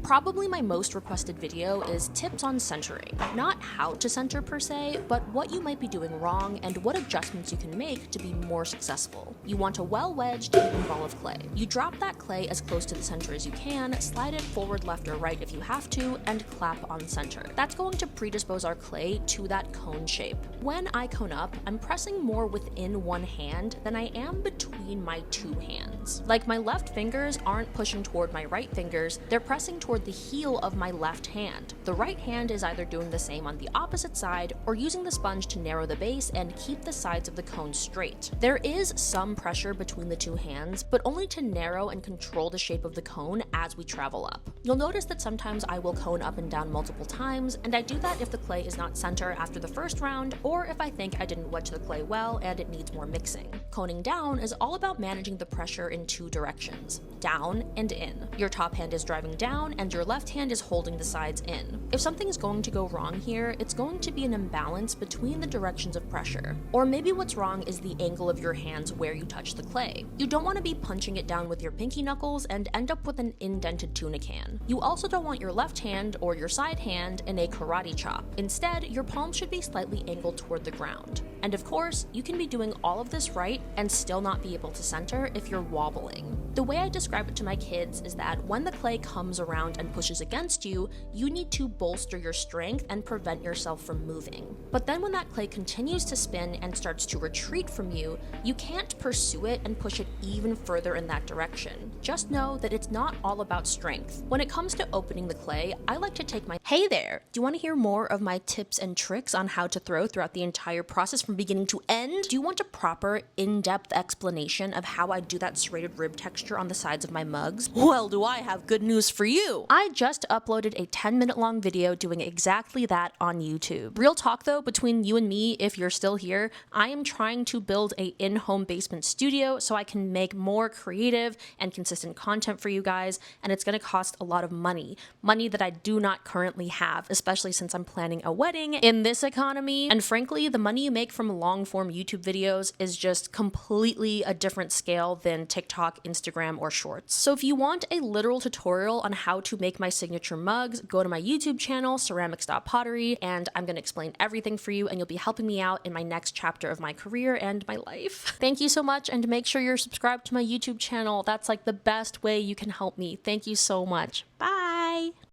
Probably my most requested video is tips on centering. Not how to center per se, but what you might be doing wrong and what adjustments you can make to be more successful. You want a well-wedged, even ball of clay. You drop that clay as close to the center as you can, slide it forward, left, or right if you have to, and clap on center. That's going to predispose our clay to that cone shape. When I cone up, I'm pressing more within one hand than I am between my two hands. Like my left fingers aren't pushing toward my right fingers, they're pressing toward the heel of my left hand. The right hand is either doing the same on the opposite side or using the sponge to narrow the base and keep the sides of the cone straight. There is some pressure between the two hands, but only to narrow and control the shape of the cone as we travel up. You'll notice that sometimes I will cone up and down multiple times, and I do that if the clay is not center after the first round, or if I think I didn't wedge the clay well and it needs more mixing. Coning down is all about managing the pressure in two directions, down and in. Your top hand is driving down and your left hand is holding the sides in. If something is going to go wrong here, it's going to be an imbalance between the directions of pressure. Or maybe what's wrong is the angle of your hands where you touch the clay. You don't want to be punching it down with your pinky knuckles and end up with an indented tuna can. You also don't want your left hand or your side hand in a karate chop. Instead, your palm should be slightly angled toward the ground. And of course, you can be doing all of this right and still not be able to center if you're wobbling. The way I describe it to my kids is that when the clay comes around and pushes against you, you need to bolster your strength and prevent yourself from moving. But then when that clay continues to spin and starts to retreat from you, you can't pursue it and push it even further in that direction. Just know that it's not all about strength. When it comes to opening the clay, I like to take my— Hey there! Do you want to hear more of my tips and tricks on how to throw throughout the entire process from beginning to end? Do you want a proper, in-depth explanation of how I do that serrated rib texture on the sides of my mugs? Well, do I have good news for you! I just uploaded a 10-minute long video doing exactly that on YouTube. Real talk though, between you and me, if you're still here, I am trying to build a in-home basement studio so I can make more creative and consistent content for you guys, and it's gonna cost a lot of money. Money that I do not currently have, especially since I'm planning a wedding in this economy. And frankly, the money you make from long-form YouTube videos is just completely a different scale than TikTok, Instagram, or Shorts. So if you want a literal tutorial on how to make my signature mugs, go to my YouTube channel, ceramics.pottery, and I'm gonna explain everything for you, and you'll be helping me out in my next chapter of my career and my life. Thank you so much, and make sure you're subscribed to my YouTube channel. That's like the best way you can help me. Thank you so much. Bye!